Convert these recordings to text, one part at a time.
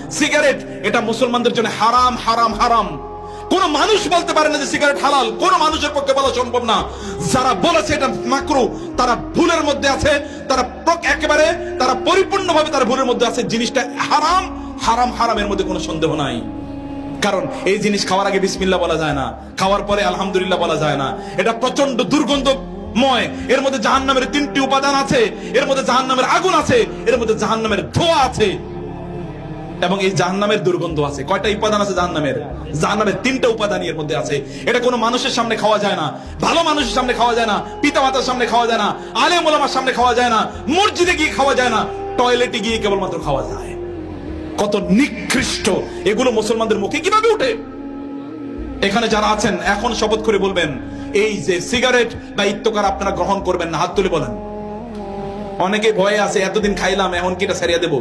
Cigarette এটা মুসলমানদের জন্য হারাম হারাম হারাম। কোন মানুষ বলতে পারে না যে সিগারেট হালাল, কোন মানুষের পক্ষে বলা সম্ভব না। যারা বলেছে এটা মাকরু তারা ভুলের মধ্যে আছে, তারা একেবারে তারা পরিপূর্ণভাবে তারা ভুলের মধ্যে আছে। জিনিসটা হারাম হারাম হারাম, এর মধ্যে কোনো সন্দেহ নাই। কারণ এই জিনিস খাওয়ার আগে বিসমিল্লাহ বলা যায় না, খাওয়ার পরে আলহামদুলিল্লাহ বলা যায় না। এটা প্রচন্ড দুর্গন্ধময়, এর মধ্যে জাহান্নামের 3টি উপাদান আছে, এর মধ্যে জাহান্নামের আগুন আছে, এর মধ্যে জাহান্নামের ধোঁয়া আছে এবং এই জাহান্নামের দুর্গন্ধ আছে। কয়টা উপাদান আছে জাহান্নামের? জাহান্নামের 3টা উপাদান এর মধ্যে আছে। এটা কোনো মানুষের সামনে খাওয়া যায় না, ভালো মানুষের সামনে খাওয়া যায় না, পিতা মাতার সামনে খাওয়া যায় না, আলেম ওলামার সামনে খাওয়া যায় না, মসজিদে গিয়ে খাওয়া যায় না, টয়লেটে গিয়ে কেবলমাত্র খাওয়া যায়। কত নিকৃষ্ট এগুলো মুসলমানদের মুখে কিভাবে উঠে! এখানে যারা আছেন এখন শপথ করে বলবেন এই যে সিগারেট বা ইত্তকার আপনারা গ্রহণ করবেন না। হাত তুলে বলেন। অনেকে ভয়ে আছে, এতদিন খাইলাম এখন কি এটা ছাড়িয়ে দেবো।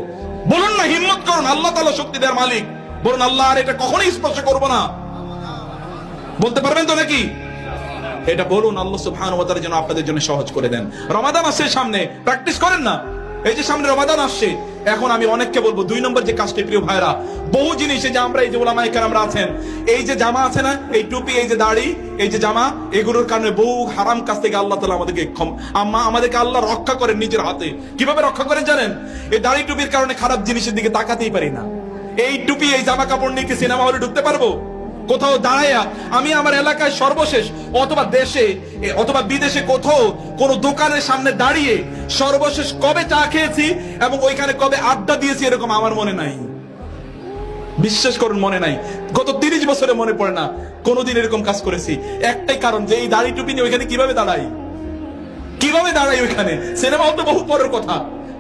বলুন না, হিম্মত করুন, আল্লাহ তাআলা শক্তি দেওয়ার মালিক। বলুন আল্লাহ আর এটা কখনোই স্পর্শ করবো না। বলতে পারবেন তো নাকি? এটা বলুন, আল্লাহ সুবহানাহু ওয়া তাআলা যেন আপনাদের জন্য সহজ করে দেন। রমাদান আসছে সামনে, প্র্যাকটিস করেন না। এই যে সামনে রমাদান আসছে, এখন আমি অনেককে বলবো 2 নম্বর যে কাজটি, প্রিয় ভাইরা, বহু জিনিস যে আমরা এই যে ওলামায়ে কেরামরা আছেন, এই যে জামা আছে না, এই টুপি, এই যে দাড়ি, এই যে জামা, এগুলোর কারণে বহু হারাম কাজ থেকে আল্লাহ তাআলা আমাদেরকে আল্লাহ রক্ষা করেন নিজের হাতে। কিভাবে রক্ষা করেন জানেন? এই দাড়ি টুপির কারণে খারাপ জিনিসের দিকে তাকাতেই পারি না। এই টুপি এই জামা কাপড় নিয়ে কি সিনেমা হলে ঢুকতে পারবো? কোথাও দাঁড়াইয়া আমি আমার এলাকায় সর্বশেষ অথবা দেশে অথবা বিদেশে কোথাও কোন দোকানের সামনে দাঁড়িয়ে সর্বশেষ কবে চা খেয়েছি এবং ওইখানে কবে আড্ডা দিয়েছি এরকম আমার মনে নাই। বিশ্বাস করুন, মনে নাই। গত 30 বছরে মনে পড়ে না কোনোদিন এরকম কাজ করেছি। একটাই কারণ যে এই দাড়ি টুপি নিয়ে ওইখানে কিভাবে দাঁড়াই ওইখানে। সিনেমা হল তো বহু পরের কথা,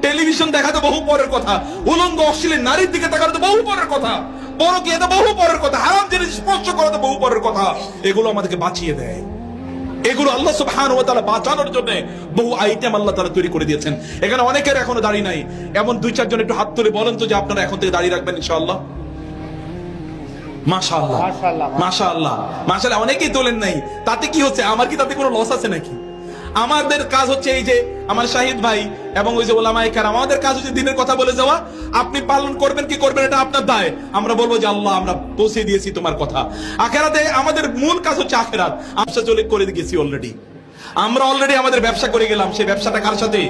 টেলিভিশন দেখা তো বহু পরের কথা, উলঙ্গ অশ্লীল নারীর দিকে তাকানো তো বহু পরের কথা, পরকীয়া তো বহু পরের কথা, হারাম জিনিস স্পর্শ করা তো বহু পরের কথা। এগুলো আমাদেরকে বাঁচিয়ে দেয়। এগুলো আল্লাহ সুবহানাহু ওয়া তাআলা বাঁচানোর জন্য বহু আইটেম আল্লাহ তাআলা তৈরি করে দিয়েছেন। এখানে অনেকের এখনো দাড়ি নাই, এমন 2-4 জন একটু হাত তুলে বলেন তো যে আপনারা এখন থেকে দাড়ি রাখবেন ইনশাআল্লাহ। মাশাআল্লাহ মাশাআল্লাহ মাশাআল্লাহ, অনেকেই তোলেন নাই। তাতে কি হচ্ছে? আমার কি তাতে কোনো লস আছে নাকি? আমাদের কাজ হচ্ছে এই যে আমার শাহিদ ভাই এবং ওই যে ওলামায়ে কেরাম, আমাদের কাজ হচ্ছে দিনের কথা বলে যাওয়া। আপনি পালন করবেন কি করবেন এটা আপনার দায়। আমরা বলবো যে আল্লাহ আমরা পৌঁছে দিয়েছি তোমার কথা। আখিরাতে আমাদের মূল কাজ হচ্ছে আখিরাত। আমরা চলে করে গেছি অলরেডি, আমরা অলরেডি আমাদের ব্যবসা করে গেলাম। সেই ব্যবসাটা কার সাথে?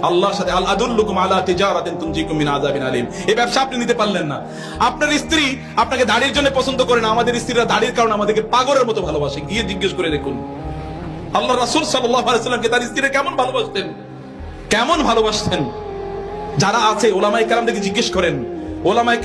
আল্লাহর সাথে। আল আদুল্লুকুম আলা তিজারাতিন তুনজিকুম মিন আযাবিন আলীম। এই ব্যবসা আপনি নিতে পারলেন না। আপনার স্ত্রী আপনাকে দাড়ির জন্য পছন্দ করে না। আমাদের স্ত্রীরা দাড়ির কারণে আমাদেরকে পাগলের মতো ভালোবাসে। গিয়ে জিজ্ঞেস করে দেখুন আল্লাহ রাসূল সাল্লাল্লাহু আলাইহি ওয়াসাল্লামকে তার স্ত্রীরা কেমন ভালোবাসতেন। যারা আছে ওলামায়ে কেরামদেরকে জিজ্ঞেস করেন। ওলামায়ে